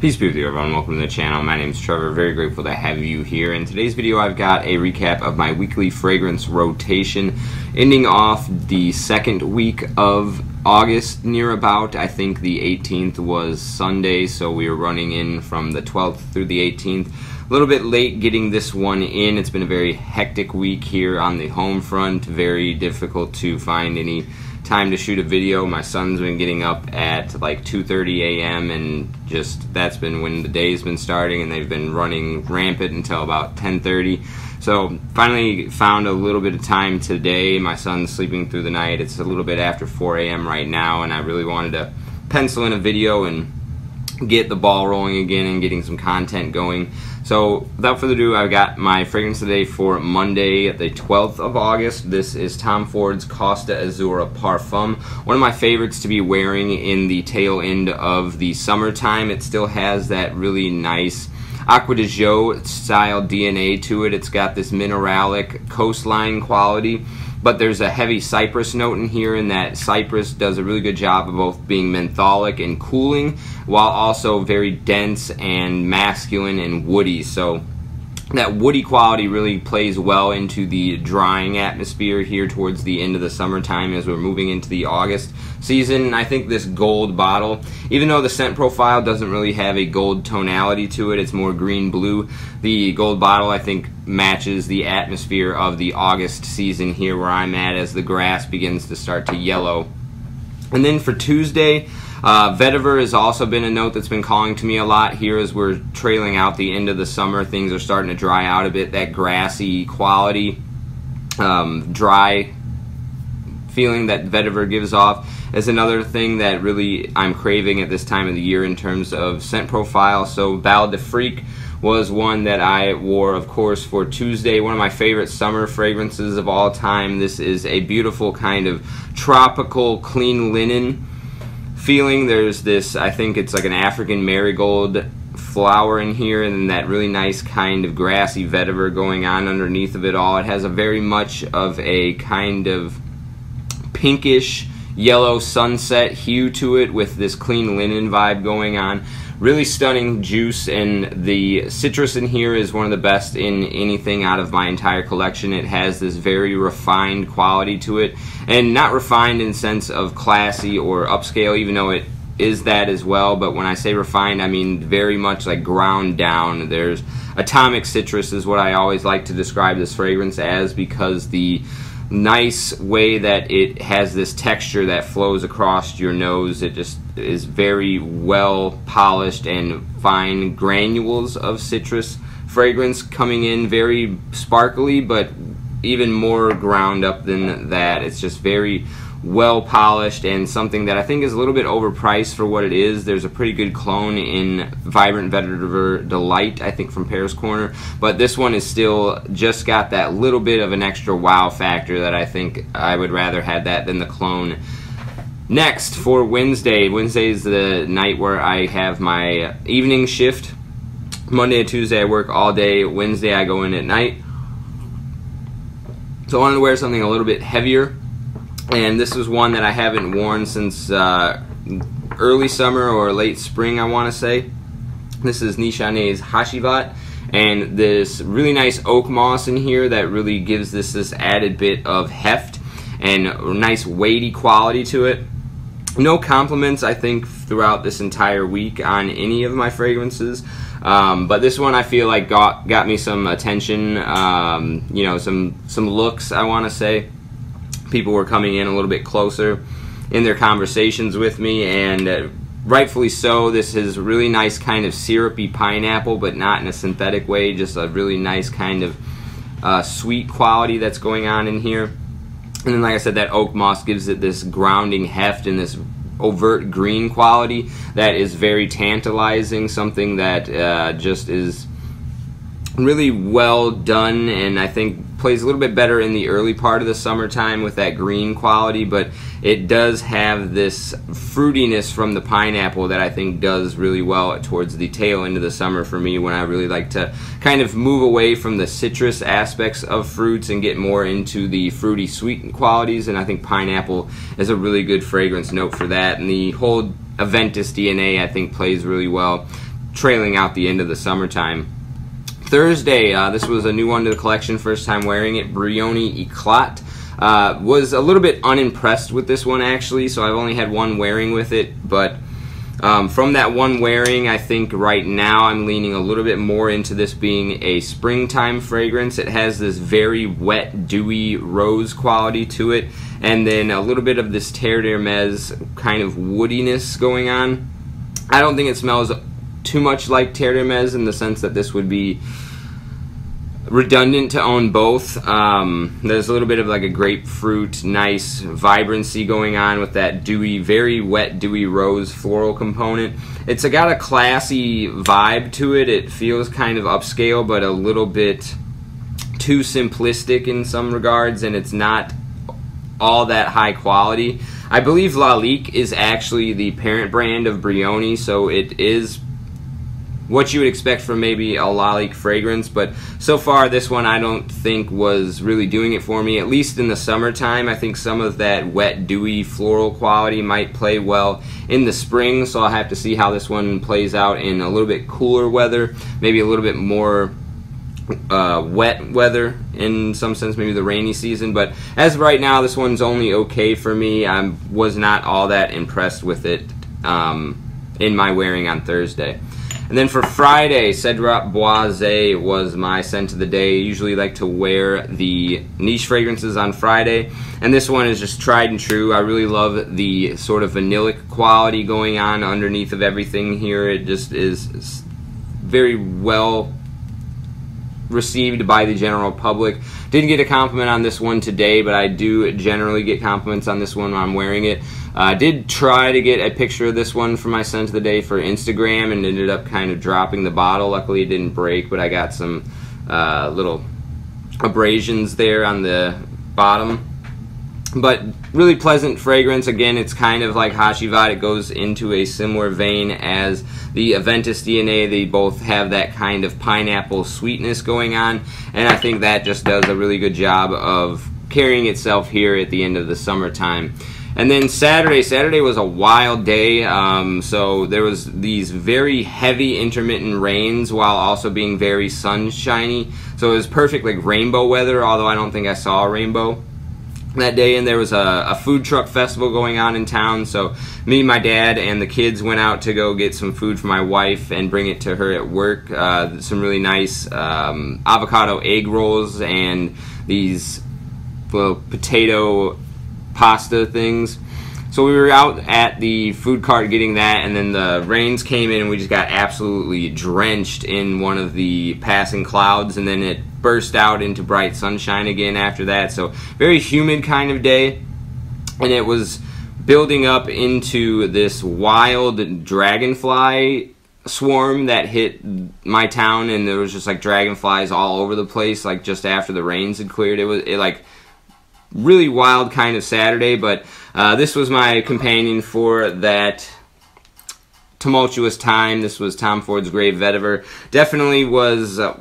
Peace be with you, everyone. Welcome to the channel. My name is Trevor. Very grateful to have you here. In today's video, I've got a recap of my weekly fragrance rotation, ending off the second week of August, near about. I think the 18th was Sunday, so we were running in from the 12th through the 18th. A little bit late getting this one in. It's been a very hectic week here on the home front. Very difficult to find any time to shoot a video. My son's been getting up at like 2:30 a.m. and just that's been when the day's been starting, and they've been running rampant until about 10:30. So finally found a little bit of time today. My son's sleeping through the night. It's a little bit after 4 a.m. right now, and I really wanted to pencil in a video and get the ball rolling again and getting some content going. So without further ado, I've got my fragrance today for Monday, the 12th of August. This is Tom Ford's Costa Azzurra Parfum. One of my favorites to be wearing in the tail end of the summertime. It still has that really nice Acqua di Gio style DNA to it. It's got this mineralic coastline quality, but there's a heavy cypress note in here, and that cypress does a really good job of both being mentholic and cooling, while also very dense and masculine and woody. So that woody quality really plays well into the drying atmosphere here towards the end of the summertime as we're moving into the August season. I think this gold bottle, even though the scent profile doesn't really have a gold tonality to it, it's more green-blue, the gold bottle I think matches the atmosphere of the August season here where I'm at as the grass begins to start to yellow. And then for Tuesday, vetiver has also been a note that's been calling to me a lot here as we're trailing out the end of the summer. Things are starting to dry out a bit. That grassy quality, dry feeling that vetiver gives off is another thing that really I'm craving at this time of the year in terms of scent profile. So Bal de Freak was one that I wore, of course, for Tuesday. One of my favorite summer fragrances of all time. This is a beautiful kind of tropical clean linen feeling. There's this, I think it's like an African marigold flower in here, and then that really nice kind of grassy vetiver going on underneath of it all. It has a very much of a kind of pinkish yellow sunset hue to it with this clean linen vibe going on. Really stunning juice, and the citrus in here is one of the best in anything out of my entire collection. It has this very refined quality to it, and not refined in sense of classy or upscale, even though it is that as well. But when I say refined, I mean very much like ground down. There's atomic citrus is what I always like to describe this fragrance as, because the nice way that it has this texture that flows across your nose, it just is very well polished and fine granules of citrus fragrance coming in, very sparkly, but even more ground up than that. It's just very well polished, and something that I think is a little bit overpriced for what it is. There's a pretty good clone in Vibrant Vetiver Delight, I think from Paris Corner, but this one is still just got that little bit of an extra wow factor that I think I would rather have that than the clone. Next, for Wednesday. Wednesday is the night where I have my evening shift. Monday and Tuesday I work all day. Wednesday I go in at night. So I wanted to wear something a little bit heavier, and this was one that I haven't worn since early summer or late spring, I want to say. This is Nishane's Hashivat, and this really nice oak moss in here that really gives this added bit of heft and a nice weighty quality to it. No compliments, I think, throughout this entire week on any of my fragrances, but this one I feel like got me some attention, you know, some looks, I want to say. People were coming in a little bit closer in their conversations with me, and rightfully so. This is really nice kind of syrupy pineapple, but not in a synthetic way, just a really nice kind of sweet quality that's going on in here. And then, like I said, that oak moss gives it this grounding heft and this overt green quality that is very tantalizing, something that just is really well done, and I think plays a little bit better in the early part of the summertime with that green quality, but it does have this fruitiness from the pineapple that I think does really well towards the tail end of the summer for me, when I really like to kind of move away from the citrus aspects of fruits and get more into the fruity sweet qualities, and I think pineapple is a really good fragrance note for that, and the whole Aventus DNA I think plays really well trailing out the end of the summertime. Thursday, this was a new one to the collection, first time wearing it, Brioni Eclat. Was a little bit unimpressed with this one actually, so I've only had one wearing with it, but from that one wearing, I think right now I'm leaning a little bit more into this being a springtime fragrance. It has this very wet, dewy rose quality to it, and then a little bit of this Terre d'Hermes kind of woodiness going on. I don't think it smells too much like Terre d'Hermes in the sense that this would be redundant to own both. There's a little bit of like a grapefruit, nice vibrancy going on with that dewy, very wet, dewy rose floral component. It's got a classy vibe to it. It feels kind of upscale, but a little bit too simplistic in some regards, and it's not all that high quality. I believe Lalique is actually the parent brand of Brioni, so it is what you would expect from maybe a Lalique fragrance, but so far this one I don't think was really doing it for me, at least in the summertime. I think some of that wet, dewy, floral quality might play well in the spring, so I'll have to see how this one plays out in a little bit cooler weather, maybe a little bit more wet weather in some sense, maybe the rainy season. But as of right now, this one's only okay for me. I was not all that impressed with it in my wearing on Thursday. And then for Friday, Cedrat Boisé was my scent of the day. I usually like to wear the niche fragrances on Friday, and this one is just tried and true. I really love the sort of vanillic quality going on underneath of everything here. It just is very well received by the general public. Didn't get a compliment on this one today, but I do generally get compliments on this one when I'm wearing it. I did try to get a picture of this one for my scent of the day for Instagram and ended up kind of dropping the bottle. Luckily it didn't break, but I got some little abrasions there on the bottom. But really pleasant fragrance. Again, it's kind of like Hashivat. It goes into a similar vein as the Aventus DNA. They both have that kind of pineapple sweetness going on, and I think that just does a really good job of carrying itself here at the end of the summertime. And then Saturday was a wild day, so there was these very heavy intermittent rains while also being very sunshiny. So it was perfect like rainbow weather, although I don't think I saw a rainbow that day. And there was a food truck festival going on in town, so me, my dad, and the kids went out to go get some food for my wife and bring it to her at work. Some really nice avocado egg rolls and these little potato pasta things. So we were out at the food cart getting that, and then the rains came in and we just got absolutely drenched in one of the passing clouds, and then it burst out into bright sunshine again after that. So very humid kind of day, and it was building up into this wild dragonfly swarm that hit my town, and there was just like dragonflies all over the place like just after the rains had cleared. It was like really wild kind of Saturday, but this was my companion for that tumultuous time. This was Tom Ford's Grey Vetiver. Definitely was a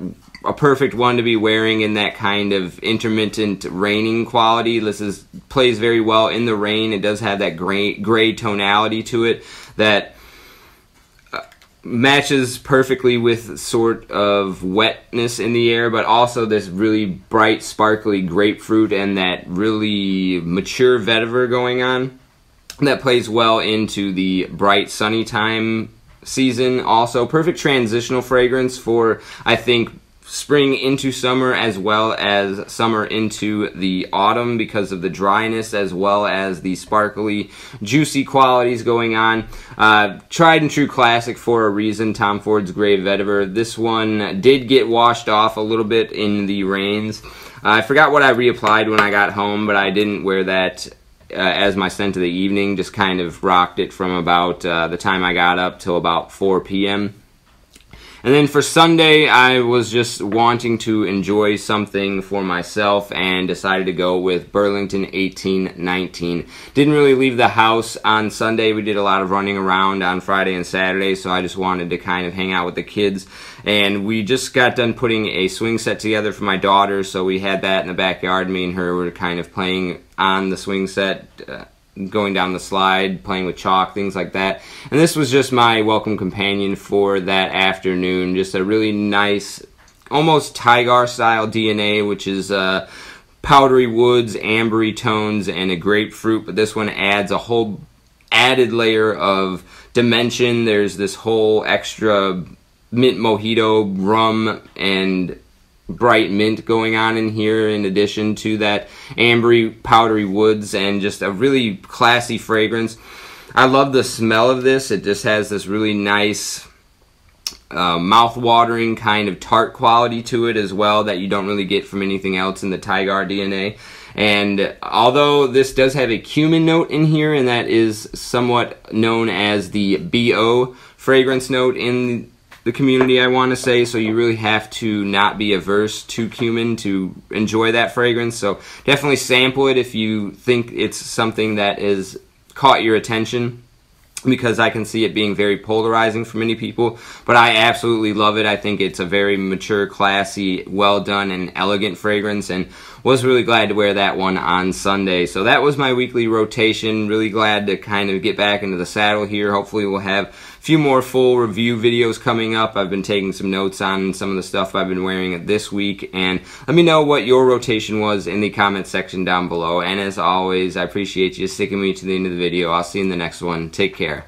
perfect one to be wearing in that kind of intermittent raining quality. This plays very well in the rain. It does have that gray tonality to it that matches perfectly with sort of wetness in the air, but also this really bright, sparkly grapefruit and that really mature vetiver going on that plays well into the bright, sunny time season. Also, perfect transitional fragrance for, I think, spring into summer as well as summer into the autumn because of the dryness as well as the sparkly, juicy qualities going on. Tried and true classic for a reason, Tom Ford's Grey Vetiver. This one did get washed off a little bit in the rains. I forgot what I reapplied when I got home, but I didn't wear that as my scent of the evening. Just kind of rocked it from about the time I got up till about 4 p.m. And then for Sunday, I was just wanting to enjoy something for myself and decided to go with Burlington 1819. Didn't really leave the house on Sunday. We did a lot of running around on Friday and Saturday, so I just wanted to kind of hang out with the kids. And we just got done putting a swing set together for my daughter, so we had that in the backyard. Me and her were kind of playing on the swing set, going down the slide, playing with chalk, things like that. And this was just my welcome companion for that afternoon. Just a really nice, almost Tigar style DNA, which is powdery woods, ambery tones, and a grapefruit. But this one adds a whole added layer of dimension. There's this whole extra mint mojito, rum, and bright mint going on in here, in addition to that ambery powdery woods, and just a really classy fragrance. I love the smell of this. It just has this really nice mouth-watering kind of tart quality to it as well that you don't really get from anything else in the Tigar DNA. And although this does have a cumin note in here, and that is somewhat known as the BO fragrance note in the community, I want to say, so you really have to not be averse to cumin to enjoy that fragrance. So definitely sample it if you think it's something that has caught your attention, because I can see it being very polarizing for many people. But I absolutely love it. I think it's a very mature, classy, well done, and elegant fragrance, and was really glad to wear that one on Sunday. So that was my weekly rotation. Really glad to kind of get back into the saddle here. Hopefully we'll have a few more full review videos coming up. I've been taking some notes on some of the stuff I've been wearing this week, and let me know what your rotation was in the comment section down below. And as always, I appreciate you sticking with me to the end of the video. I'll see you in the next one. Take care.